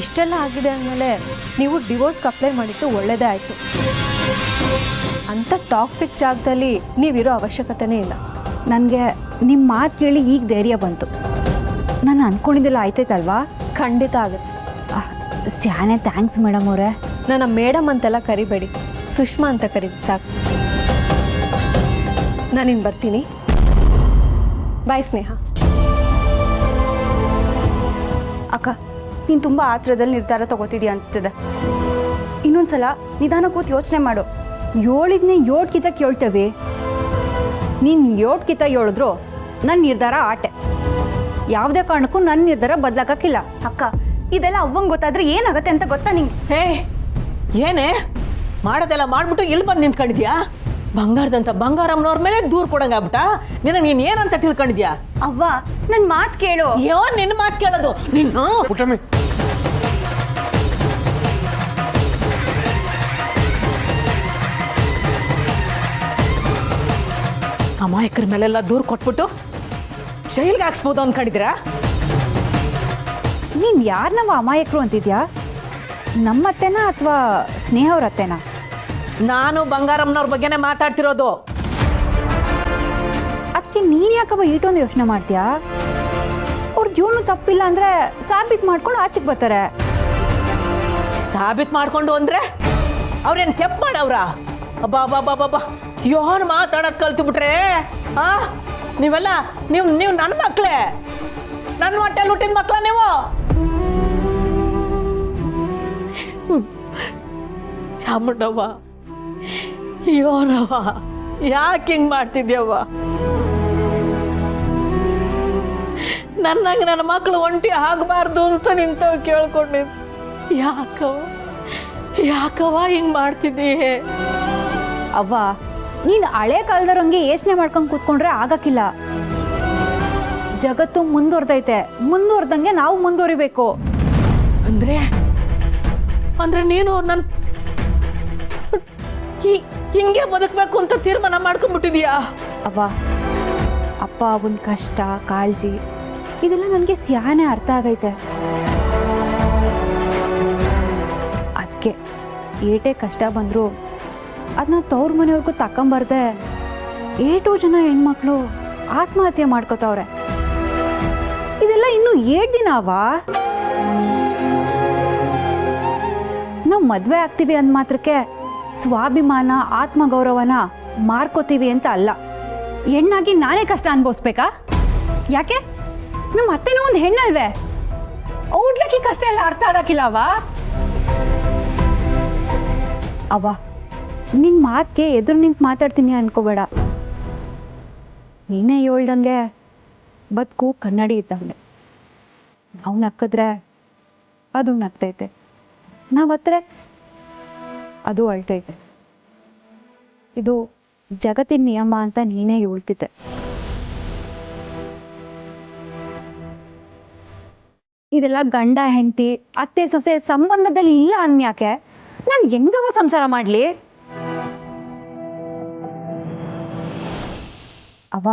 ಇಷ್ಟೆಲ್ಲ ಆಗಿದೆ ಅಂದಮೇಲೆ ನೀವು ಡಿವೋರ್ಸ್ಗೆ ಅಪ್ಲೈ ಮಾಡಿದ್ದು ಒಳ್ಳೆಯದೇ ಆಯಿತು. ಅಂಥ ಟಾಕ್ಸಿಕ್ ಜಾಗದಲ್ಲಿ ನೀವಿರೋ ಅವಶ್ಯಕತೆನೇ ಇಲ್ಲ. ನನಗೆ ನಿಮ್ಮ ಮಾತು ಕೇಳಿ ಈಗ ಧೈರ್ಯ ಬಂತು. ನಾನು ಅಂದ್ಕೊಂಡಿದ್ದೆಲ್ಲ ಆಯ್ತೈತಲ್ವಾ? ಖಂಡಿತ ಆಗುತ್ತೆ. ಸ್ಯಾನೆ ಥ್ಯಾಂಕ್ಸ್ ಮೇಡಮ್ ಅವರೇ. ನನ್ನ ಮೇಡಮ್ ಅಂತೆಲ್ಲ ಕರಿಬೇಡಿ, ಸುಷ್ಮಾ ಅಂತ ಕರೀರಿ ಸಾಕು. ನಾನಿನ್ನು ಬರ್ತೀನಿ. ಬಾಯ್ ಸ್ನೇಹ. ಅಕ್ಕ, ನೀನು ತುಂಬ ಆತ್ರದಲ್ಲಿ ನಿರ್ಧಾರ ತಗೋತಿದ್ದೀಯ ಅನಿಸ್ತಿದೆ. ಇನ್ನೊಂದ್ಸಲ ನಿಧಾನ ಕೂತು ಯೋಚನೆ ಮಾಡು. ಹೇಳಿದ್ನೇ 7 ಕಿತ ಕೇಳ್ತೇವೆ. ನೀನು 7 ಕಿತ ಹೇಳಿದ್ರು ನನ್ನ ನಿರ್ಧಾರ ಆಟೆ. ಯಾವುದೇ ಕಾರಣಕ್ಕೂ ನನ್ನ ನಿರ್ಧಾರ ಬದಲಾಗಕ್ಕಿಲ್ಲ. ಅಕ್ಕ, ಇದೆಲ್ಲ ಅವ್ವಂಗೆ ಗೊತ್ತಾದ್ರೆ ಏನಾಗುತ್ತೆ ಅಂತ ಗೊತ್ತಾ ನಿಂಗೆ? ಹೇ, ಏನೇ ಮಾಡೋದೆಲ್ಲ ಮಾಡ್ಬಿಟ್ಟು ಇಲ್ಲಿ ಬಂದು ನಿಂತ್ಕೊಂಡಿದ್ಯಾ? ಬಂಗಾರದಂತ ಬಂಗಾರಮ್ಮನವ್ರ ಮೇಲೆ ದೂರ ಕೊಡಂಗಾಗ್ಬಿಟ್ಟ. ನೀನು ಏನಂತ ತಿಳ್ಕೊಂಡಿದ್ಯಾ? ಅವ್ವ, ನನ್ನ ಮಾತು ಕೇಳು. ಯೋ, ನಿನ್ನ ಮಾತು ಕೇಳೋದು ನಿನ್ನ. ಪುಟ್ಟಮ್ಮಿ, ಅಮಾಯಕರ ಮೇಲೆಲ್ಲ ದೂರ ಕೊಟ್ಬಿಟ್ಟು ಜೈಲ್ಗೆ ಹಾಕ್ಸ್ಬೋದು ಅನ್ಕೊಂಡಿದ್ದೀರಾ? ನೀನು ಯಾರನ್ನವ ಅಮಾಯಕರು ಅಂತಿದ್ಯಾ? ನಮ್ಮತ್ತೆನಾ ಅಥವಾ ಸ್ನೇಹ ಅವ್ರ ಅತ್ತೆನಾ? ನಾನು ಬಂಗಾರಮ್ಮನವ್ರ ಬಗ್ಗೆನೇ ಮಾತಾಡ್ತಿರೋದು. ಅದಕ್ಕೆ ನೀನು ಯಾಕವ ಈಟೊಂದು ಯೋಚನೆ ಮಾಡ್ತೀಯಾ? ಅವ್ರ ಜೀವನ ತಪ್ಪಿಲ್ಲ ಅಂದರೆ ಸಾಬೀತು ಮಾಡ್ಕೊಂಡು ಆಚೆಗೆ ಬರ್ತಾರೆ. ಸಾಬೀತು ಮಾಡ್ಕೊಂಡು ಅಂದ್ರೆ ಅವ್ರೇನು ತೆಪ್ಪು ಮಾಡವ್ರ? ಅಬ್ಬಾ ಅಬ್ಬಾ ಅಬ್ಬಾ ಅಬ್ಬಾ, ಯೋನ್ ಮಾತಾಡೋದು ಕಲ್ತು ಬಿಟ್ರೆ ನೀವೆಲ್ಲ ನೀವು ನನ್ನ ಮಕ್ಕಳೇ, ನನ್ನ ಹೊಟ್ಟೆಲಿ ಹುಟ್ಟಿದ ಮಕ್ಕಳ ನೀವು. ಚಾಮುಂಡವ್ವ, ಯೋನವ್ವ, ಯಾಕೆ ಹಿಂಗೆ ಮಾಡ್ತಿದ್ಯವ್ವ? ನನ್ನಂಗೆ ನನ್ನ ಮಕ್ಕಳು ಒಂಟಿ ಆಗಬಾರ್ದು ಅಂತ ನಿಂತವ್ ಕೇಳ್ಕೊಂಡಿದ್ದು. ಯಾಕವ್ವ ಹಿಂಗೆ ಮಾಡ್ತಿದ್ದೀ? ಅವ್ವ, ನೀನು ಹಳೆ ಕಾಲದವ್ರಂಗೆ ಯೋಚನೆ ಮಾಡ್ಕೊಂಡು ಕೂತ್ಕೊಂಡ್ರೆ ಆಗಕ್ಕಿಲ್ಲ. ಜಗತ್ತು ಮುಂದುವರ್ದೈತೆ, ಮುಂದುವರ್ದಂಗೆ ನಾವು ಮುಂದುವರಿಬೇಕು. ಅಂದ್ರೆ ನೀನು ನನ್ನ ಹಿಂಗೆ ಬದುಕಬೇಕು ಅಂತ ತೀರ್ಮಾನ ಮಾಡ್ಕೊಂಡ್ಬಿಟ್ಟಿದ್ಯಾ? ಅವ್ವ, ಅಪ್ಪ ಅವನ ಕಷ್ಟ ಕಾಳಜಿ ಇದೆಲ್ಲ ನನಗೆ ಸ್ಯಾನೆ ಅರ್ಥ ಆಗೈತೆ. ಅದಕ್ಕೆ ಏಟೇ ಕಷ್ಟ ಬಂದರೂ ಅದನ್ನ ತವ್ರ ಮನೆಯವ್ರಿಗೂ ತಕೊಂಬರ್ದೆ ಏಟೋ ಜನ ಹೆಣ್ಮಕ್ಳು ಆತ್ಮಹತ್ಯೆ ಮಾಡ್ಕೋತಾವ್ರೆ. ಇದೆಲ್ಲ ಇನ್ನೂ 7 ದಿನ ಅವಾ? ನಾವು ಮದುವೆ ಆಗ್ತೀವಿ ಅಂದ ಮಾತ್ರಕ್ಕೆ ಸ್ವಾಭಿಮಾನ ಆತ್ಮಗೌರವನ ಮಾರ್ಕೋತೀವಿ ಅಂತ ಅಲ್ಲ. ಹೆಣ್ಣಾಗಿ ನಾನೇ ಕಷ್ಟ ಅನುಭವಿಸ್ಬೇಕಾ? ಯಾಕೆ? ನಮ್ಮ ಅತ್ತೆನೂ ಒಂದು ಹೆಣ್ಣಲ್ವೇ? ಅವ್ರಿಗೆ ಕಷ್ಟ ಎಲ್ಲ ಅರ್ಥ ಆಗಕ್ಕಿಲ್ಲ ಅವ್ವ. ನಿನ್ನ ಮಾತಿಗೆ ಎದುರು ನಿಂತು ಮಾತಾಡ್ತೀನಿ ಅನ್ಕೋಬೇಡ. ನೀನೇ ಹೇಳ್ದಂಗೆ ಬದುಕು ಕನ್ನಡಿ ಇದ್ದಂಗೆ. ನಾವು ನಕ್ಕಿದ್ರೆ ಅದು ನಗ್ತೈತೆ, ನಾವು ಹತ್ರ ಅದು ಅಳ್ತೈತೆ. ಇದು ಜಗತ್ತಿನ ನಿಯಮ ಅಂತ ನೀನೇ ಹೇಳ್ತಿದ್ದೆ. ಇದೆಲ್ಲ ಗಂಡ ಹೆಂಡತಿ ಅತ್ತೆ ಸೊಸೆ ಸಂಬಂಧದಲ್ಲಿ ಇಲ್ಲ ಅನ್ಯಾಕೆ ನಾನು ಹೆಂಗವ ಸಂಸಾರ ಮಾಡಲಿ? ಅವ್ವ,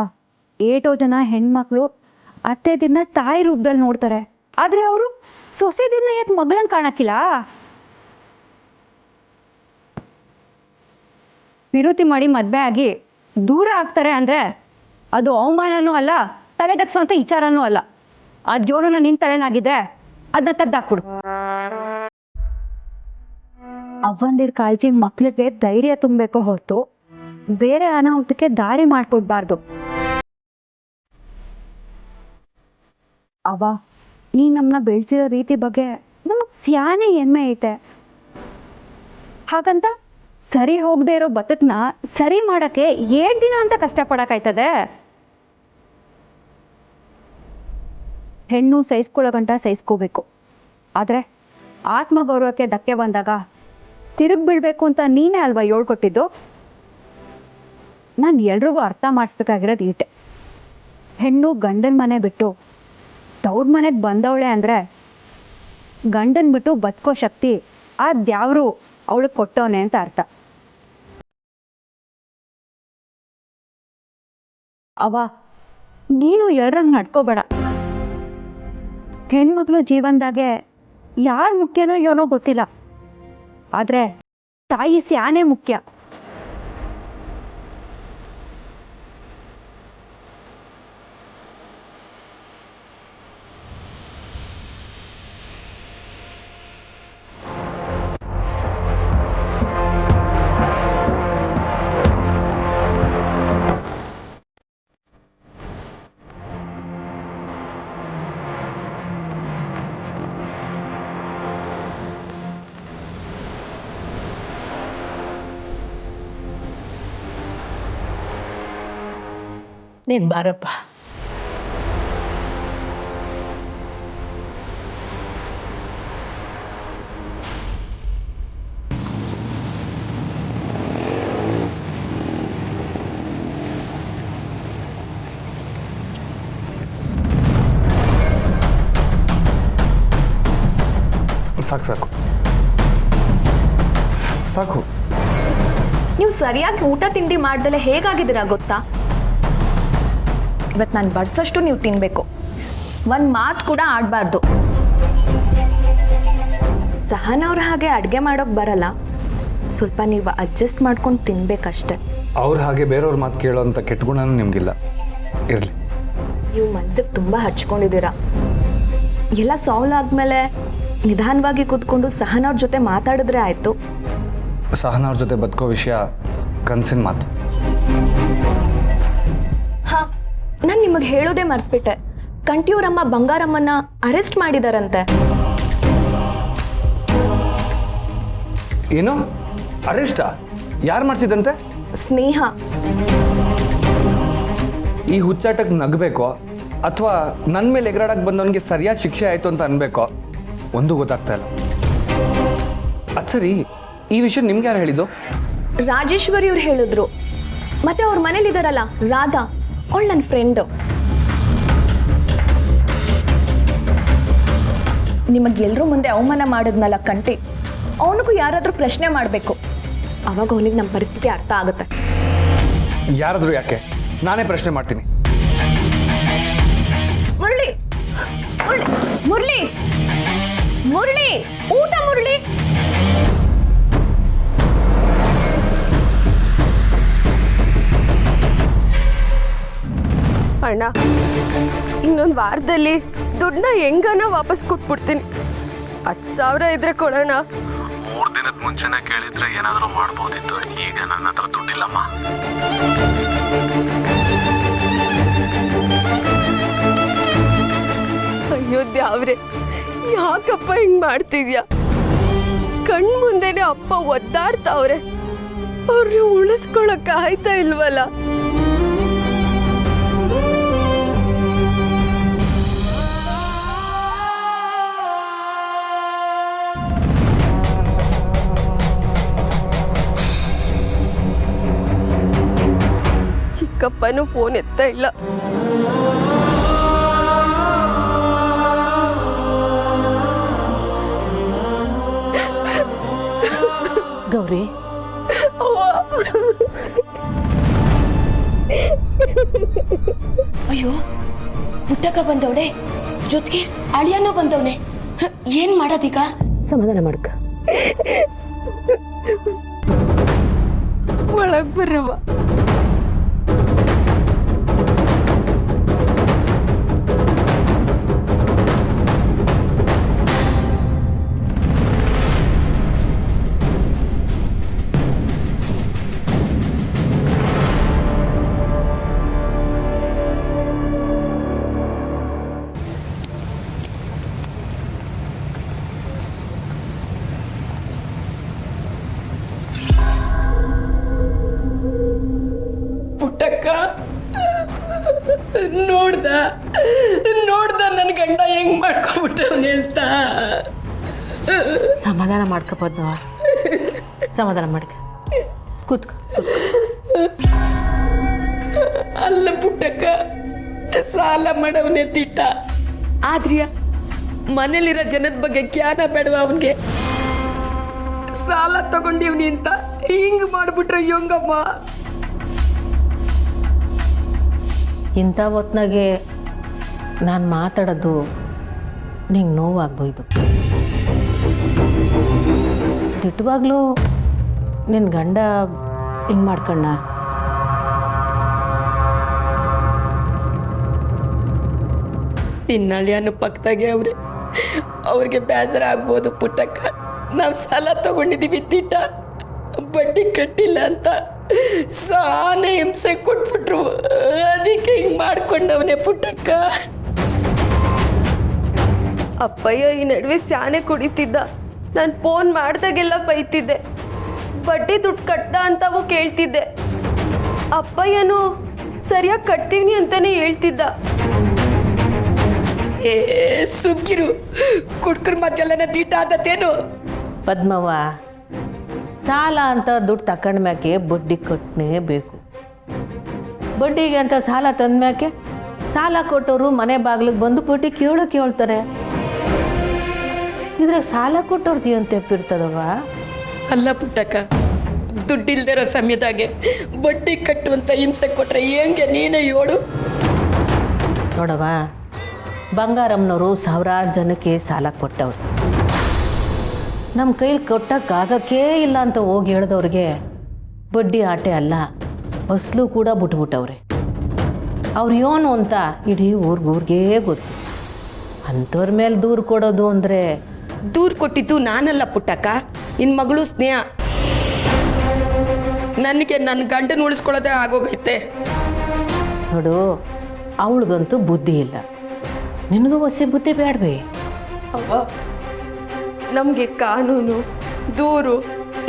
ಏಟೋ ಜನ ಹೆಣ್ಮಕ್ಳು ಅತ್ತೆ ದಿನ ತಾಯಿ ರೂಪದಲ್ಲಿ ನೋಡ್ತಾರೆ, ಆದರೆ ಅವರು ಸೊಸೆ ದಿನ ಯಾಕೆ ಮಗಳಂಗೆ ಕಾಣಕ್ಕಿಲ್ಲ? ವಿರೋಧಿ ಮಾಡಿ ಮದುವೆ ಆಗಿ ದೂರ ಆಗ್ತಾರೆ ಅಂದರೆ ಅದು ಅವಮಾನನೂ ಅಲ್ಲ, ತಲೆ ತಗ್ಸೋಂಥ ವಿಚಾರನೂ ಅಲ್ಲ. ಆ ಜೋರನ್ನ ನಿನ್ನ ತಲೆನಾಗಿದ್ರೆ ಅದನ್ನ ತೆಗ್ದಾಕ್ಬಿಡು. ಅವ್ವಂದಿರ ಕಾಳಜಿ ಮಕ್ಳಿಗೆ ಧೈರ್ಯ ತುಂಬಬೇಕೋ ಹೊತ್ತು ಬೇರೆ ಅನಾಹುತಕ್ಕೆ ದಾರಿ ಮಾಡ್ಕೊಡ್ಬಾರ್ದು. ಅವ್ವ, ನೀ ನಮ್ಮನ್ನ ಬೆಳೆಸಿರೋ ರೀತಿ ಬಗ್ಗೆ ನಮಗೆ ಸ್ಯಾನೆ ಹೆಮ್ಮೆ ಐತೆ. ಹಾಗಂತ ಸರಿ ಹೋಗದೆ ಇರೋ ಬದುಕನ್ನ ಸರಿ ಮಾಡೋಕ್ಕೆ 7 ದಿನ ಅಂತ ಕಷ್ಟಪಡೋಕ್ಕಾಯ್ತದೆ? ಹೆಣ್ಣು ಸಹಿಸ್ಕೊಳ್ಳೋ ಗಂಟ ಸಹಿಸ್ಕೋಬೇಕು, ಆದರೆ ಆತ್ಮಗೌರವಕ್ಕೆ ಧಕ್ಕೆ ಬಂದಾಗ ತಿರುಗಿ ಬೀಳ್ಬೇಕು ಅಂತ ನೀನೇ ಅಲ್ವಾ ಹೇಳ್ಕೊಟ್ಟಿದ್ದು? ನಾನು ಎಲ್ರಿಗೂ ಅರ್ಥ ಮಾಡಿಸ್ಬೇಕಾಗಿರೋದು ಈಟೆ. ಹೆಣ್ಣು ಗಂಡನ ಮನೆ ಬಿಟ್ಟು ತವ್ರ ಮನೆಗೆ ಬಂದವಳೆ ಅಂದರೆ ಗಂಡನ್ ಬಿಟ್ಟು ಬದುಕೋ ಶಕ್ತಿ ಆ ದ್ಯಾವ್ರು ಅವಳಿಗೆ ಕೊಟ್ಟವನೆ ಅಂತ ಅರ್ಥ. ಅವ್ವ, ನೀನು ಎಲ್ಲರಂಗೆ ನಡ್ಕೋಬೇಡ. ಹೆಣ್ಮಕ್ಳು ಜೀವನದಾಗೆ ಯಾರು ಮುಖ್ಯನೋ ಏನೋ ಗೊತ್ತಿಲ್ಲ, ಆದರೆ ತಾಯಿ ಸ್ಯಾನೆ ಮುಖ್ಯ. ನೀನು ಬಾರಪ್ಪ. ಸಾಕು ಸಾಕು ಸಾಕು. ನೀವು ಸರಿಯಾಗಿ ಊಟ ತಿಂಡಿ ಮಾಡ್ದಲೆ ಹೇಗಾಗಿದ್ದೀರಾ ಗೊತ್ತಾ? ಇವತ್ತು ನಾನು ಬಡ್ಸೋಷ್ಟು ನೀವು ತಿನ್ನಬೇಕು, ಒಂದು ಮಾತು ಕೂಡ ಆಡಬಾರ್ದು. ಸಹನವ್ರ ಹಾಗೆ ಅಡುಗೆ ಮಾಡೋಕೆ ಬರಲ್ಲ, ಸ್ವಲ್ಪ ನೀವು ಅಡ್ಜಸ್ಟ್ ಮಾಡ್ಕೊಂಡು ತಿನ್ಬೇಕಷ್ಟೆ. ಅವ್ರ ಹಾಗೆ ಬೇರೆಯವ್ರ ಮಾತು ಕೇಳೋಂಥ ಕೆಟ್ಟ ಗುಣನೂ ನಿಮಗಿಲ್ಲ, ಇರಲಿ. ನೀವು ಮನ್ಸಿಗೆ ತುಂಬ ಹಚ್ಕೊಂಡಿದ್ದೀರಾ. ಎಲ್ಲ ಸಾಲ್ವ್ ಆದಮೇಲೆ ನಿಧಾನವಾಗಿ ಕೂತ್ಕೊಂಡು ಸಹನವ್ರ ಜೊತೆ ಮಾತಾಡಿದ್ರೆ ಆಯಿತು. ಸಹನವ್ರ ಜೊತೆ ಬದುಕೋ ವಿಷಯ ಕನಸಿನ ಮಾತು. ಹಾಂ, ನಾನು ನಿಮಗೆ ಹೇಳೋದೇ ಮರ್ತ್ಬಿಟ್ಟೆ. ಕಂಟಿಯೂರಮ್ಮ ಬಂಗಾರಮ್ಮನ ಅರೆಸ್ಟ್ ಮಾಡಿದಾರಂತೆ. ಏನು ಅರೆಸ್ಟಾ? ಯಾರು ಮಾಡಿಸಿದಂತೆ? ಸ್ನೇಹ. ಈ ಹುಚ್ಚಾಟಕ್ಕೆ ನಗಬೇಕೋ ಅಥವಾ ನನ್ನ ಮೇಲೆ ಎಗರಾಡಕ್ಕೆ ಬಂದವನಿಗೆ ಸರಿಯಾದ ಶಿಕ್ಷೆ ಆಯಿತು ಅಂತ ಅನ್ಬೇಕೋ ಒಂದು ಗೊತ್ತಾಗ್ತಾ ಇಲ್ಲ. ಅದು ಸರಿ, ಈ ವಿಷಯ ನಿಮ್ಗೆ ಯಾರು ಹೇಳಿದ್ದು? ರಾಜೇಶ್ವರಿ ಅವ್ರು ಹೇಳಿದ್ರು. ಮತ್ತೆ ಅವ್ರ ಮನೇಲಿದ್ದಾರಲ್ಲ ರಾಧಾ, ಅವಳು ನನ್ನ ಫ್ರೆಂಡು. ನಿಮಗೆಲ್ಲರೂ ಮುಂದೆ ಅವಮಾನ ಮಾಡಿದ್ನಲ್ಲ ಕಂಟಿ, ಅವನಿಗೂ ಯಾರಾದರೂ ಪ್ರಶ್ನೆ ಮಾಡಬೇಕು. ಅವಾಗ ಅವನಿಗೆ ನಮ್ಮ ಪರಿಸ್ಥಿತಿ ಅರ್ಥ ಆಗುತ್ತೆ. ಯಾರಾದರೂ ಯಾಕೆ? ನಾನೇ ಪ್ರಶ್ನೆ ಮಾಡ್ತೀನಿ. ಮುರಳಿ ಮುರಳಿ ಮುರಳಿ ಮುರಳಿ ಊಟ ಮುರಳಿ. ಅಣ್ಣ, ಇನ್ನೊಂದು ವಾರದಲ್ಲಿ ದುಡ್ಡನ್ನ ಹೆಂಗನ ವಾಪಸ್ ಕೊಟ್ಬಿಡ್ತೀನಿ. 10,000 ಇದ್ರೆ ಕೊಡೋಣ. 3 ದಿನದ ಮುಂಚೆನೆ ಕೇಳಿದ್ರೆ ಏನಾದರೂ ಮಾಡ್ಬೋದಿತ್ತು. ಈಗ ನನ್ನ ಹತ್ರ ದುಡ್ಡಿಲ್ಲಮ್ಮ. ಅಯ್ಯೋ ದ್ಯಾವ್ರೆ, ಯಾಕಪ್ಪ ಹಿಂಗ್ ಮಾಡ್ತಿದ್ಯಾ? ಕಣ್ ಮುಂದೆನೆ ಅಪ್ಪ ಒದ್ದಾಡ್ತಾವ್ರೆ, ಅವ್ರನ್ನ ಉಳಿಸ್ಕೊಳಕ್ ಆಯ್ತಾ ಇಲ್ವಲ್ಲ? ಚಿಕ್ಕಪ್ಪನೂ ಫೋನ್ ಎತ್ತ ಇಲ್ಲ. ಗೌರಿ, ಅಯ್ಯೋ, ಪುಟ್ಟಕ್ಕ ಬಂದವಳೆ, ಜೊತೆಗೆ ಅಳಿಯನೂ ಬಂದವನೆ. ಏನ್ ಮಾಡೋದೀಗ? ಸಮಾಧಾನ ಮಾಡ್ಕ. ಒಳಗ್ ಬರ್ರವ್ವ. ಪುಟ್ಟಕ್ಕ ನೋಡ್ದ ನನ್ನ ಗಂಡ ಹೆಂಗ್ ಮಾಡ್ಕೊಂಡ್ಬಿಟ್ಟವನೆ ಅಂತ. ಸಮಾಧಾನ ಮಾಡ್ಕ ಪದ್ಮವ, ಸಮಾಧಾನ ಮಾಡ್ಕ. ಕೂತ್ಕ. ಅಲ್ಲ ಪುಟ್ಟಕ್ಕ, ಸಾಲ ಮಾಡವನೇ ತಿಟ್ಟ. ಆದ್ರಿಯ ಮನೇಲಿರೋ ಜನದ ಬಗ್ಗೆ ಜ್ಞಾನ ಬೇಡವ ಅವನ್ಗೆ? ಸಾಲ ತಗೊಂಡಿವ್ನಿ ಅಂತ ಹಿಂಗ್ ಮಾಡ್ಬಿಟ್ರೆ ಹೆಂಗಮ್ಮ? ಇಂಥ ಹೊತ್ನಾಗೆ ನಾನು ಮಾತಾಡೋದು ನಿಂಗೆ ನೋವಾಗ್ಬೋಯ್ತು. ದಿಟ್ಟವಾಗ್ಲೂ ನಿನ್ನ ಗಂಡ ಹಿಂಗೆ ಮಾಡ್ಕಣ್ಣ. ನಿನ್ನ ಹಳ್ಳಿಯನ್ನು ಪಕ್ಕದಾಗೆ ಅವ್ರಿಗೆ ಬೇಸರ ಆಗ್ಬೋದು ಪುಟ್ಟಕ್ಕ. ನಾವು ಸಾಲ ತಗೊಂಡಿದ್ದೀವಿ ತಿಟ್ಟ, ಬಡ್ಡಿ ಕಟ್ಟಿಲ್ಲ ಅಂತ ಸಾನೆ ಹಿಂಸೆ ಕೊಟ್ಬಿಟ್ರು. ಅದಕ್ಕೆ ಹಿಂಗೆ ಮಾಡ್ಕೊಂಡವನೇ ಪುಟ್ಟಕ್ಕ. ಅಪ್ಪಯ್ಯ ಈ ನಡುವೆ ಸ್ಯಾನೆ ಕುಡಿತಿದ್ದ. ನಾನು ಫೋನ್ ಮಾಡ್ದಾಗೆಲ್ಲ ಬೈತಿದ್ದೆ. ಬಡ್ಡಿ ದುಡ್ಡು ಕಟ್ದ ಅಂತವೂ ಕೇಳ್ತಿದ್ದೆ. ಅಪ್ಪಯ್ಯನು ಸರಿಯಾಗಿ ಕಟ್ತೀವಿ ಅಂತಾನೆ ಹೇಳ್ತಿದ್ದ. ಏ ಸುಮ್ಕಿರು, ಕುಡ್ಕರ್ ಮತ್ತೆಲ್ಲನ ತೀಟ ಆದತ್ತೇನು? ಪದ್ಮವ್ವ, ಸಾಲ ಅಂತ ದುಡ್ಡು ತಗೊಂಡ್ಮ್ಯಾಕೆ ಬಡ್ಡಿ ಕಟ್ಟನೇಬೇಕು. ಬಡ್ಡಿಗೆ ಅಂತ ಸಾಲ ತಂದ್ಮ್ಯಾಕೆ ಸಾಲ ಕೊಟ್ಟವರು ಮನೆ ಬಾಗಿಲಿಗೆ ಬಂದು ಬಡ್ಡಿ ಕೇಳ್ತಾರೆ. ಇದ್ರಾಗ ಸಾಲ ಕೊಟ್ಟವ್ರದ್ದು ಏನು ತೆಪ್ಪಿರ್ತದವ? ಅಲ್ಲ ಪುಟ್ಟಕ್ಕ, ದುಡ್ಡಿಲ್ದಿರೋ ಸಮಯದಾಗೆ ಬಡ್ಡಿ ಕಟ್ಟುವಂತ ಹಿಂಸೆ ಕೊಟ್ರೆ ಹೆಂಗೆ ನೀನೇ ಹೇಳು? ನೋಡವ, ಬಂಗಾರಮ್ಮನವರು ಸಾವಿರಾರು ಜನಕ್ಕೆ ಸಾಲ ಕೊಟ್ಟವ್ರು. ನಮ್ಮ ಕೈಲಿ ಕೊಟ್ಟಕ್ಕಾಗಕ್ಕೇ ಇಲ್ಲ ಅಂತ ಹೋಗಿ ಹೇಳಿದವ್ರಿಗೆ ಬಡ್ಡಿ ಆಟೆ ಅಲ್ಲ, ಅಸಲು ಕೂಡ ಬಿಟ್ಬಿಟ್ಟವ್ರೆ. ಅವ್ರು ಏನು ಅಂತ ಇಡೀ ಊರಿಗೇ ಗೊತ್ತು. ಅಂಥವ್ರ ಮೇಲೆ ದೂರು ಕೊಡೋದು ಅಂದರೆ ದೂರು ಕೊಟ್ಟಿದ್ದು ನಾನಲ್ಲ ಪುಟ್ಟಕ್ಕ, ನಿನ್ನ ಮಗಳು ಸ್ನೇಹ. ನನಗೆ ನನ್ನ ಗಂಡನ ಉಳಿಸ್ಕೊಳ್ಳೋದೇ ಆಗೋಗೈತೆ. ನೋಡು, ಅವಳಿಗಂತೂ ಬುದ್ಧಿ ಇಲ್ಲ, ನಿನಗೂ ಹೊಸ ಬುದ್ಧಿ ಬೇಡವೇ? ಅವ್ವ, ನಮಗೆ ಕಾನೂನು ದೂರು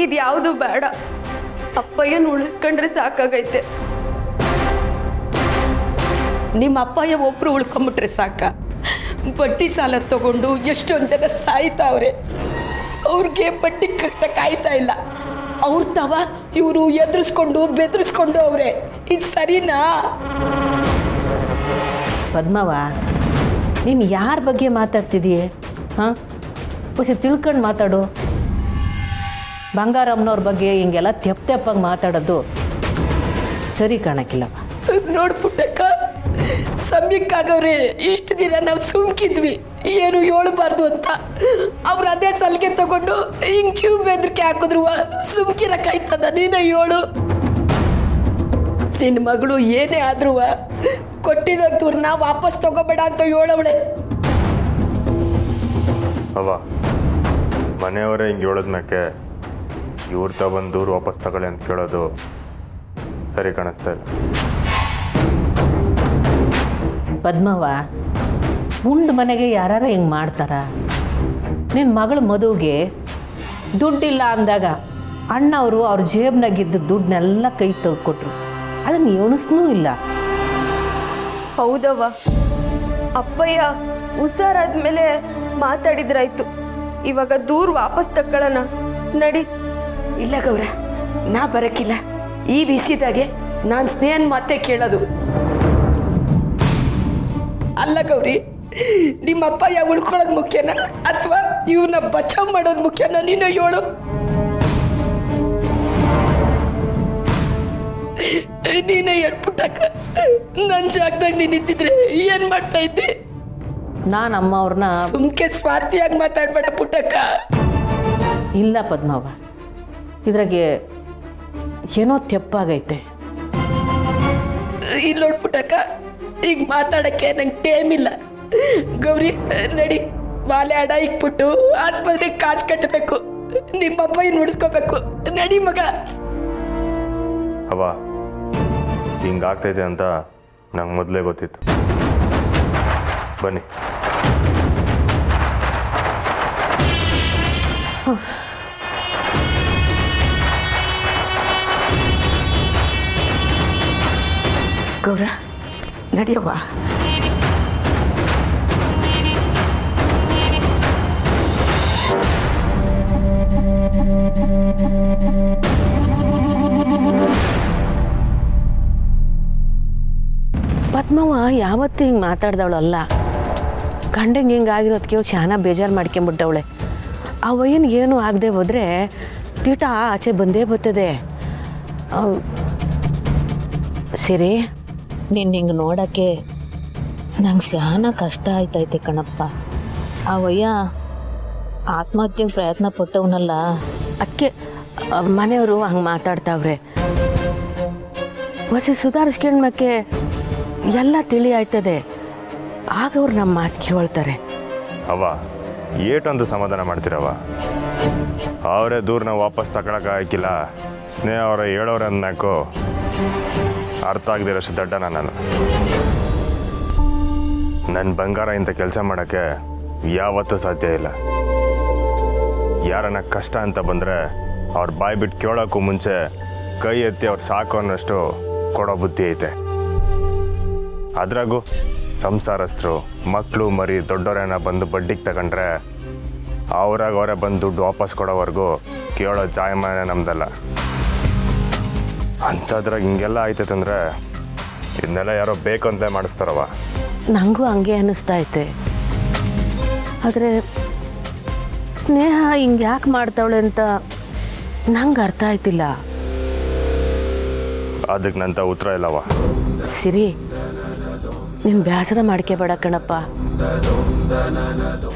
ಇದ್ಯಾವುದು ಬೇಡ. ಅಪ್ಪಯ್ಯನ ಉಳಿಸ್ಕೊಂಡ್ರೆ ಸಾಕಾಗೈತೆ. ನಿಮ್ಮ ಅಪ್ಪಯ್ಯ ಒಬ್ರು ಉಳ್ಕೊಂಬಿಟ್ರೆ ಸಾಕ. ಬಡ್ಡಿ ಸಾಲ ತಗೊಂಡು ಎಷ್ಟೊಂದು ಜನ ಸಾಯ್ತಾವ್ರೆ. ಅವ್ರಿಗೆ ಬಡ್ಡಿ ಕಟ್ಟಕ್ಕಾಯ್ತಾ ಇಲ್ಲ. ಅವ್ರ ತವ ಇವರು ಎದುರಿಸ್ಕೊಂಡು ಬೆದರಿಸ್ಕೊಂಡು ಅವ್ರೆ. ಇದು ಸರಿನಾ? ಪದ್ಮವ್ವ, ನೀನು ಯಾರ ಬಗ್ಗೆ ಮಾತಾಡ್ತಿದೀಯ? ಹಾಂ, ಖುಷಿ ತಿಳ್ಕೊಂಡು ಮಾತಾಡು. ಬಂಗಾರಮ್ಮನವ್ರ ಬಗ್ಗೆ ಹಿಂಗೆಲ್ಲ ತೆಪ್ಪಾಗಿ ಮಾತಾಡೋದು ಸರಿ ಕಾಣಕ್ಕಿಲ್ಲವ. ನೋಡು ಪುಟ್ಟಕ್ಕ, ಸಮಯಕ್ಕಾಗವ್ರೆ ಇಷ್ಟು ದಿನ ನಾವು ಸುಮ್ಕಿದ್ವಿ, ಏನು ಹೇಳಬಾರ್ದು ಅಂತ. ಅವ್ರು ಅದೇ ಸಲಿಗೆ ತಗೊಂಡು ಹಿಂಗೆ ಜೀವ ಬೆದರಿಕೆ ಹಾಕಿದ್ರು ಸುಮ್ಕಿರಕ್ಕಾಯ್ತದ? ನೀನೇ ಹೇಳು. ನಿನ್ನ ಮಗಳು ಏನೇ ಆದ್ರೂ ಕೊಟ್ಟಿದ್ದ ದೂರನ್ನ ವಾಪಸ್ ತಗೋಬೇಡ ಅಂತ ಹೇಳವಳೆ. ಅವ್ವ, ಮನೆಯವರೇ ಹಿಂಗೆ ಹೇಳೋದ್ಮ್ಯಾಕೆ ಇವ್ರು ತಗೊಂಡು ದೂರ ವಾಪಸ್ ತಗೊಳ್ಳಿ ಅಂತ ಕೇಳೋದು ಸರಿ ಕಾಣಿಸ್ತಾ ಇಲ್ಲ. ಪದ್ಮವ್ವ, ಉಂಡು ಮನೆಗೆ ಯಾರು ಹಿಂಗೆ ಮಾಡ್ತಾರ? ನಿನ್ನ ಮಗಳ ಮದುವೆಗೆ ದುಡ್ಡಿಲ್ಲ ಅಂದಾಗ ಅಣ್ಣವರು ಅವ್ರ ಜೇಬ್ನಾಗಿದ್ದ ದುಡ್ಡನ್ನೆಲ್ಲ ಕೈ ತೆಗೆದುಕೊಟ್ರು. ಅದನ್ನು ಎಣಿಸ್ನೂ ಇಲ್ಲ. ಹೌದವ್ವ, ಅಪ್ಪಯ್ಯ ಹುಷಾರಾದ್ಮೇಲೆ ಮಾತಾಡಿದ್ರಾಯ್ತು. ಇವಾಗ ದೂರು ವಾಪಸ್ ತಕ್ಕೊಳ್ಳೋಣ ನಡಿ. ಇಲ್ಲ ಗೌರ, ನಾ ಬರಕ್ಕಿಲ್ಲ. ಈ ವಿಷಯದಾಗೆ ನಾನು ಸ್ನೇಹನ್ ಮಾತೇ ಕೇಳೋದು. ಅಲ್ಲ ಗೌರಿ, ನಿಮ್ಮ ಅಪ್ಪಯ್ಯ ಉಳ್ಕೊಳ್ಳೋದು ಮುಖ್ಯನಾ ಅಥವಾ ಇವನ್ನ ಬಚಾವ್ ಮಾಡೋದು ಮುಖ್ಯನಾ? ನೀನು ಹೇಳು. ನೀನೇ ಹೇಳ್ಬಿಟ್ಟಕ್ಕ, ನನ್ನ ಜಾಗದಾಗ ನೀನು ನಿಂತಿದ್ರೆ ಏನ್ ಮಾಡ್ತಾ ಇದ್ದೆ? ನಾನು ಅಮ್ಮವ್ರನ್ನ ಸುಮ್ಕೆ ಸ್ವಾರ್ಥಿಯಾಗಿ ಮಾತಾಡ್ಬೇಡ ಪುಟ್ಟಕ್ಕ. ಇಲ್ಲ ಪದ್ಮವ್ವ, ಇದ್ರಾಗೆ ಏನೋ ತೆಪ್ಪಾಗೈತೆ. ಇಲ್ಲಿ ನೋಡ್ಬಿಟ್ಟಕ್ಕ, ಈಗ ಮಾತಾಡಕ್ಕೆ ನಂಗೆ ಟೈಮ್ ಇಲ್ಲ. ಗೌರಿ ನಡಿ, ವಾಲೆ ಅಡ ಇಕ್ಬಿಟ್ಟು ಆಸ್ಪತ್ರೆಗೆ ಕಾಸು ಕಟ್ಟಬೇಕು. ನಿಮ್ಮಪ್ಪ ಇನ್ನು ಉಳಿಸ್ಕೋಬೇಕು. ನಡಿ ಮಗ. ಅವ್ವ, ಹಿಂಗಾಗ್ತೈತೆ ಅಂತ ನಂಗೆ ಮೊದಲೇ ಗೊತ್ತಿತ್ತು. ಬನ್ನಿ. ಗೌರ ನಡಿಯವ್ವ. ಪದ್ಮವ್ವ ಯಾವತ್ತೂ ಹಿಂಗೆ ಮಾತಾಡ್ದವಳಲ್ಲ. ಗಂಡಂಗೆ ಹಿಂಗೆ ಆಗಿರೋದಕ್ಕೆ ಶಾನ ಬೇಜಾರು ಮಾಡ್ಕೊಂಬಿಟ್ಟವಳೆ. ಆ ವಯ್ಯನಿಗೆ ಏನು ಆಗದೆ ಹೋದರೆ ತೀಟ ಆಚೆ ಬಂದೇ ಬರ್ತದೆ. ಸರಿ, ನೀನು ಹಿಂಗೆ ನೋಡೋಕ್ಕೆ ನಂಗೆ ಶಾನ ಕಷ್ಟ ಆಯ್ತೈತೆ ಕಣಪ್ಪ. ಆ ವಯ್ಯ ಆತ್ಮಹತ್ಯೆಗೆ ಪ್ರಯತ್ನ ಪಟ್ಟವನಲ್ಲ, ಅದಕ್ಕೆ ಮನೆಯವರು ಹಂಗೆ ಮಾತಾಡ್ತಾವ್ರೆ. ಹೊಸ ಸುಧಾರಿಸ್ಕೊಂಡ್ಮಕ್ಕೆ ಎಲ್ಲ ತಿಳಿ ಆಯ್ತದೆ, ಆಗ ಅವ್ರು ನಮ್ಮ ಮಾತು ಕೇಳ್ತಾರೆ. ಅವ ಏಟೊಂದು ಸಮಾಧಾನ ಮಾಡ್ತೀರವ. ಅವರೇ ದೂರನ ವಾಪಸ್ ತಗೊಳಕ್ಕಾಗಿಲ್ಲ, ಸ್ನೇಹ ಅವರ ಹೇಳೋರೆ ಅಂದ್ಮ್ಯಾಕು ಅರ್ಥ ಆಗದಿರೋಷ್ಟು ದಡ್ಡ ನಾನು. ನನ್ನ ಬಂಗಾರ ಇಂಥ ಕೆಲಸ ಮಾಡೋಕ್ಕೆ ಯಾವತ್ತೂ ಸಾಧ್ಯ ಇಲ್ಲ. ಯಾರನ್ನ ಕಷ್ಟ ಅಂತ ಬಂದರೆ ಅವ್ರ ಬಾಯಿ ಬಿಟ್ಟು ಕೇಳೋಕ್ಕೂ ಮುಂಚೆ ಕೈ ಎತ್ತಿ ಅವ್ರು ಸಾಕು ಅನ್ನೋಷ್ಟು ಕೊಡೋ ಬುದ್ಧಿ ಐತೆ. ಅದ್ರಾಗೂ ಸಂಸಾರಸ್ಥರು ಮಕ್ಕಳು ಮರಿ ದೊಡ್ಡವರೇನ ಬಂದು ಬಡ್ಡಿಗೆ ತಗೊಂಡ್ರೆ ಅವ್ರಾಗ ಅವರೇ ಬಂದು ದುಡ್ಡು ವಾಪಸ್ ಕೊಡೋವರೆಗೂ ಕೇಳೋ ಜಾಯಮಾನ ನಮ್ದಲ್ಲ. ಅಂಥದ್ರಾಗ ಹಿಂಗೆಲ್ಲ ಆಯ್ತೈತಂದ್ರೆ ಇದನ್ನೆಲ್ಲ ಯಾರೋ ಬೇಕು ಅಂತಲೇ ಮಾಡಿಸ್ತಾರವ. ನನಗೂ ಹಂಗೆ ಅನ್ನಿಸ್ತಾ ಐತೆ. ಆದರೆ ಸ್ನೇಹ ಹಿಂಗೆ ಯಾಕೆ ಮಾಡ್ತಾವಳೆ ಅಂತ ನಂಗೆ ಅರ್ಥ ಆಯ್ತಿಲ್ಲ. ಅದಕ್ಕೆ ನಂತ ಉತ್ತರ ಇಲ್ಲವ. ಸಿರಿ, ನೀನು ಬೇಸರ ಮಾಡ್ಕೋಬೇಡ ಕಣಪ್ಪ.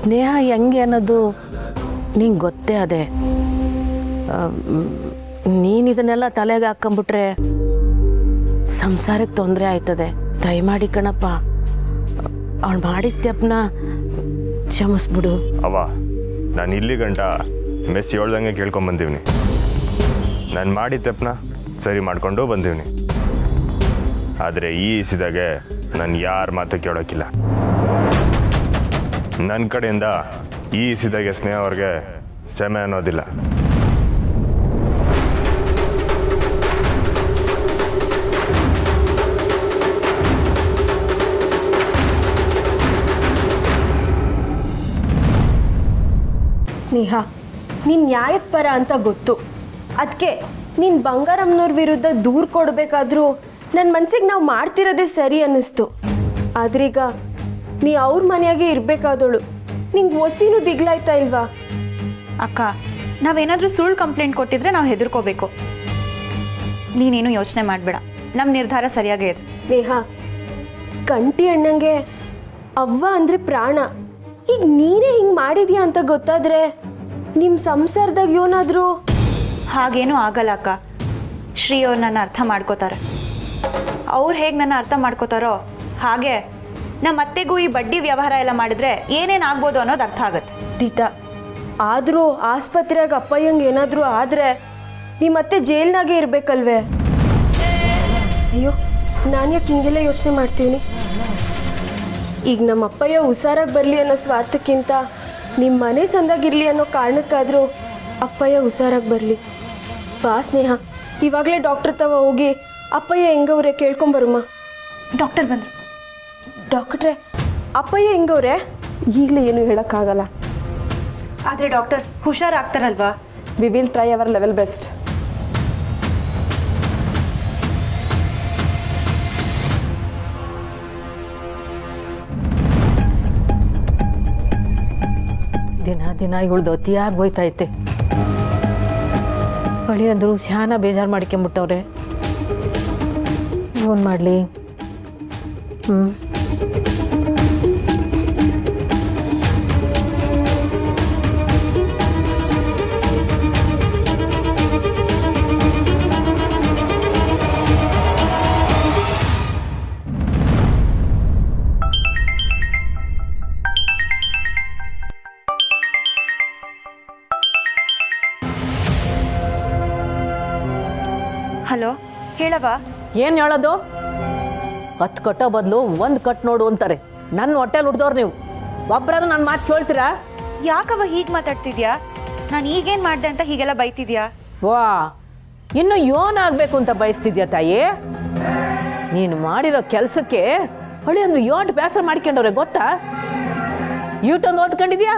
ಸ್ನೇಹ ಹೆಂಗೆ ಅನ್ನೋದು ನಿಂಗೆ ಗೊತ್ತೇ ಅದೇ. ನೀನು ಇದನ್ನೆಲ್ಲ ತಲೆಗೆ ಹಾಕ್ಕೊಂಬಿಟ್ರೆ ಸಂಸಾರಕ್ಕೆ ತೊಂದರೆ ಆಯ್ತದೆ. ದಯಮಾಡಿ ಕಣಪ್ಪ, ಅವಳು ಮಾಡಿದ ತಪ್ಪನ್ನ ಕ್ಷಮಿಸ್ಬಿಡು. ಅವ ನಾನು ಇಲ್ಲಿ ಗಂಟ ಮೆಸ್ ಹೇಳ್ದಂಗೆ ಕೇಳ್ಕೊಂಬಂದೀವ್ನಿ. ನಾನು ಮಾಡಿದ ತಪ್ಪನ್ನ ಸರಿ ಮಾಡಿಕೊಂಡು ಬಂದೀವ್ನಿ. ಆದರೆ ಈ ಇಸಿದಾಗೆ ನಾನು ಯಾರ ಮಾತು ಕೇಳೋಕ್ಕಿಲ್ಲ. ನನ್ನ ಕಡೆಯಿಂದ ಈ ಇಸಿದಾಗೆ ಸ್ನೇಹ ಅವ್ರಿಗೆ ಕ್ಷಮೆ ಅನ್ನೋದಿಲ್ಲ. ಸ್ನೇಹ, ನೀನು ನ್ಯಾಯದ ಪರ ಅಂತ ಗೊತ್ತು. ಅದಕ್ಕೆ ನೀನು ಬಂಗಾರಮ್ಮನವ್ರ ವಿರುದ್ಧ ದೂರು ಕೊಡಬೇಕಾದ್ರೂ ನನ್ನ ಮನ್ಸಿಗೆ ನಾವು ಮಾಡ್ತಿರೋದೇ ಸರಿ ಅನ್ನಿಸ್ತು. ಆದ್ರೀಗ ನೀ ಅವ್ರ ಮನೆಯಾಗೆ ಇರಬೇಕಾದವಳು. ನಿಂಗೆ ಒಸಿನೂ ದಿಗ್ಲಾಯ್ತಾ ಇಲ್ವಾ? ಅಕ್ಕ, ನಾವೇನಾದರೂ ಸುಳ್ಳು ಕಂಪ್ಲೇಂಟ್ ಕೊಟ್ಟಿದ್ರೆ ನಾವು ಹೆದರ್ಕೋಬೇಕು. ನೀನೇನು ಯೋಚನೆ ಮಾಡಬೇಡ, ನಮ್ಮ ನಿರ್ಧಾರ ಸರಿಯಾಗೇ ಇದೆ. ಸ್ನೇಹ, ಕಂಟಿ ಅಣ್ಣಂಗೆ ಅವ್ವ ಅಂದರೆ ಪ್ರಾಣ. ಈಗ ನೀನೇ ಹಿಂಗೆ ಮಾಡಿದ್ಯಾ ಅಂತ ಗೊತ್ತಾದರೆ ನಿಮ್ಮ ಸಂಸಾರದಾಗ ಏನಾದರೂ ಹಾಗೇನೂ ಆಗಲ್ಲ ಅಕ್ಕ. ಶ್ರೀ ಅವ್ರು ನನ್ನ ಅರ್ಥ ಮಾಡ್ಕೋತಾರೆ. ಅವ್ರು ಹೇಗೆ ನನ್ನ ಅರ್ಥ ಮಾಡ್ಕೋತಾರೋ ಹಾಗೆ ನಮ್ಮ ಅತ್ತೆಗೂ ಈ ಬಡ್ಡಿ ವ್ಯವಹಾರ ಎಲ್ಲ ಮಾಡಿದ್ರೆ ಏನೇನು ಆಗ್ಬೋದು ಅನ್ನೋದು ಅರ್ಥ ಆಗುತ್ತೆ. ದಿಟ. ಆದರೂ ಆಸ್ಪತ್ರೆಯಾಗ ಅಪ್ಪಯ್ಯಂಗೆ ಏನಾದರೂ ಆದರೆ ನಿಮ್ಮತ್ತೆ ಜೈಲ್ನಾಗೆ ಇರಬೇಕಲ್ವೇ? ಅಯ್ಯೋ, ನಾನು ಯಾಕೆ ಹಿಂಗೆಲ್ಲ ಯೋಚನೆ ಮಾಡ್ತೀನಿ? ಈಗ ನಮ್ಮ ಅಪ್ಪಯ್ಯ ಹುಷಾರಾಗಿ ಬರಲಿ ಅನ್ನೋ ಸ್ವಾರ್ಥಕ್ಕಿಂತ ನಿಮ್ಮ ಮನೆ ಸಂದಾಗಿರಲಿ ಅನ್ನೋ ಕಾರಣಕ್ಕಾದರೂ ಅಪ್ಪಯ್ಯ ಹುಷಾರಾಗಿ ಬರಲಿ. ಬಾ ಸ್ನೇಹ, ಇವಾಗಲೇ ಡಾಕ್ಟ್ರ್ ತವ ಹೋಗಿ ಅಪ್ಪಯ್ಯ ಹೆಂಗವ್ರೆ ಕೇಳ್ಕೊಂಬರುಮ್ಮ. ಡಾಕ್ಟರ್ ಬಂದರು. ಡಾಕ್ಟ್ರೇ, ಅಪ್ಪಯ್ಯ ಹೆಂಗವ್ರೆ? ಈಗಲೇ ಏನು ಹೇಳೋಕ್ಕಾಗಲ್ಲ. ಆದರೆ ಡಾಕ್ಟರ್ ಹುಷಾರಾಗ್ತಾರಲ್ವಾ? We will try our level best. ದಿನ ದಿನ ಇವಳ್ದು ಅತಿಯಾಗಿ ಹೋಯ್ತೈತೆ. ಕಳಿ ಅಂದರು ಶಾನ ಬೇಜಾರು ಮಾಡ್ಕೊಂಬಿಟ್ಟವ್ರೆ. ಏನು ಮಾಡಲಿ? ಹಲೋ, ಹೇಳವಾ? ಏನು ಹೇಳೋದು? 10 ಕಟ್ಟೋ ಬದಲು 1 ಕಟ್ ನೋಡು ಅಂತಾರೆ. ನನ್ನ ಹೊಟ್ಟೆಲಿ ಹುಡ್ದವ್ರು ನೀವು. ಒಬ್ಬರಾದ್ರೂ ನನ್ನ ಮಾತು ಕೇಳ್ತೀರಾ? ಯಾಕವ ಹೀಗೆ ಮಾತಾಡ್ತಿದ್ಯಾ? ನಾನು ಈಗೇನು ಮಾಡಿದೆ ಅಂತ ಹೀಗೆಲ್ಲ ಬೈತಿದ್ಯಾ? ವಾ, ಇನ್ನು ಯೋನಾಗಬೇಕು ಅಂತ ಬಯಸ್ತಿದ್ಯಾ ತಾಯಿ? ನೀನು ಮಾಡಿರೋ ಕೆಲಸಕ್ಕೆ ಹೊಳೆಯೊಂದು ಯೋಟ್ ಬೇಸರ ಮಾಡ್ಕೊಂಡವ್ರೆ ಗೊತ್ತಾ? ಯೂಟೊಂದು ಓದ್ಕೊಂಡಿದ್ಯಾ?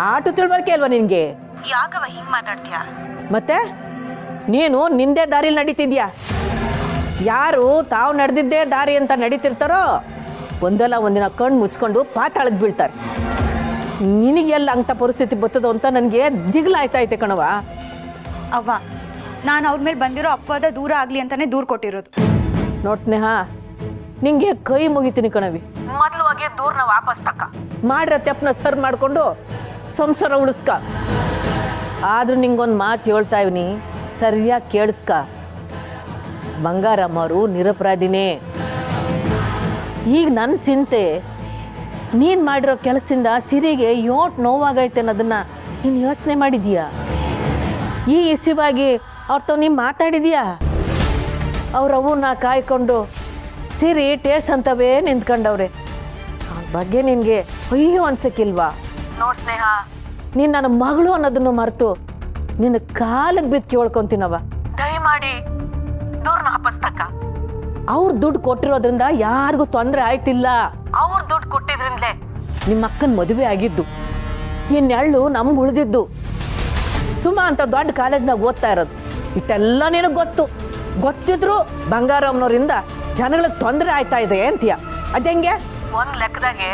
ಆಟು ತಿಳ್ವಳಿಕೆ ಅಲ್ವಾ ನಿನಗೆ? ಯಾಕವ ಹಿಂಗೆ ಮಾತಾಡ್ತೀಯಾ? ಮತ್ತೆ ನೀನು ನಿಂದೇ ದಾರಿಲಿ ನಡೀತಿದ್ಯಾ. ಯಾರು ತಾವು ನಡೆದಿದ್ದೇ ದಾರಿ ಅಂತ ನಡೀತಿರ್ತಾರೋ ಒಂದಲ್ಲ ಒಂದಿನ ಕಣ್ಣು ಮುಚ್ಕೊಂಡು ಪಾತಾಳಕ್ಕೆ ಬೀಳ್ತಾರೆ. ನಿನಗೆಲ್ಲ ಅಂಥ ಪರಿಸ್ಥಿತಿ ಬರ್ತದೋ ಅಂತ ನನಗೆ ದಿಗ್ಲಾಯ್ತೈತೆ ಕಣವ. ಅವ್ವ, ನಾನು ಅವ್ರ ಮೇಲೆ ಬಂದಿರೋ ಅಪವಾದ ದೂರ ಆಗಲಿ ಅಂತಾನೆ ದೂರ ಕೊಟ್ಟಿರೋದು. ನೋಡ್ ಸ್ನೇಹ, ನಿಂಗೆ ಕೈ ಮುಗಿತೀನಿ ಕಣವಿ. ಮೊದಲು ಹೋಗಿ ದೂರನ ವಾಪಸ್ ತಕ್ಕ ಮಾಡಿರೋ ತೆಪ್ಪನ ಸರ್ ಮಾಡಿಕೊಂಡು ಸಂಸಾರ ಉಳಿಸ್ಕ. ಆದರೂ ನಿಂಗೊಂದು ಮಾತು ಹೇಳ್ತಾ ಇವ್ನಿ, ಸರಿಯಾಗಿ ಕೇಳಿಸ್ಕ. ಬಂಗಾರಮ್ಮವರು ನಿರಪರಾಧಿನೇ. ಈಗ ನನ್ನ ಚಿಂತೆ ನೀನು ಮಾಡಿರೋ ಕೆಲಸದಿಂದ ಸಿರಿಗೆ ನೋವಾಗೈತೆ ಅನ್ನೋದನ್ನು ನೀನು ಯೋಚನೆ ಮಾಡಿದೀಯಾ? ಈ ಇಸಿವಾಗಿ ಅವ್ರ ತಾವು ನೀನು ಮಾತಾಡಿದೀಯಾ? ಅವ್ರವನ್ನ ಕಾಯ್ಕೊಂಡು ಸಿರಿ ಟೇಸ್ ಅಂತವೇ ನಿಂತ್ಕೊಂಡವ್ರೆ. ಅವ್ರ ಬಗ್ಗೆ ನಿನಗೆ ಅಯ್ಯೋ ಅನ್ಸಕ್ಕಿಲ್ವಾ? ನೋಡ್ ಸ್ನೇಹ, ನೀನು ನನ್ನ ಮಗಳು ಅನ್ನೋದನ್ನು ಮರೆತು ನಿನ್ನ ಕಾಲಿಗೆ ಬಿದ್ದು ಕೇಳ್ಕೊಂತೀನವ, ದಯಮಾಡಿ ದೂರನ ವಾಪಸ್ ತಕ್ಕ. ಅವ್ರು ದುಡ್ಡು ಕೊಟ್ಟಿರೋದ್ರಿಂದ ಯಾರಿಗೂ ತೊಂದರೆ ಆಯ್ತಿಲ್ಲ. ಅವ್ರು ದುಡ್ಡು ಕೊಟ್ಟಿದ್ರಿಂದಲೇ ನಿಮ್ಮ ಅಕ್ಕನ ಮದುವೆ ಆಗಿದ್ದು, ಈ ನೆರಳು ನಮ್ಗೆ ಉಳಿದಿದ್ದು. ಸುಮಾ ಅಂತ ದೊಡ್ಡ ಕಾಲೇಜ್ನಾಗ ಓದ್ತಾ ಇರೋದು. ಇಷ್ಟೆಲ್ಲ ನಿನಗೆ ಗೊತ್ತಿದ್ರು ಬಂಗಾರಮ್ಮನವರಿಂದ ಜನಗಳಿಗೆ ತೊಂದರೆ ಆಯ್ತಾ ಇದೆ ಅಂತೀಯ. ಅದಂಗೆ ಒಂದು ಲೆಕ್ಕದಾಗೆ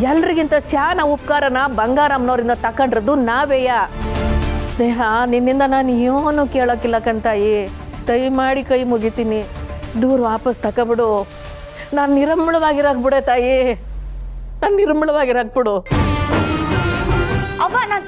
ಎಲ್ರಿಗಿಂತ ಶಾನ ಉಪಕಾರನ ಬಂಗಾರಮ್ಮನವರಿಂದ ತಗೊಂಡ್ರದ್ದು ನಾವೇಯ. ಸ್ನೇಹ, ನಿನ್ನಿಂದ ನಾನು ಏನೂ ಕೇಳೋಕ್ಕಿಲ್ಲ ಕಂತಾಯಿ. ದಯಮಾಡಿ ಕೈ ಮುಗಿತೀನಿ, ದೂರ ವಾಪಸ್ ತಗೊಬಿಡು. ನಾನು ನಿರಂಬಳವಾಗಿರಾಕ್ಬಿಡೆ ತಾಯಿ, ನಾನು ನಿರಂಬಳವಾಗಿರಾಕ್ಬಿಡು. ಅವ್ವ, ನಾನು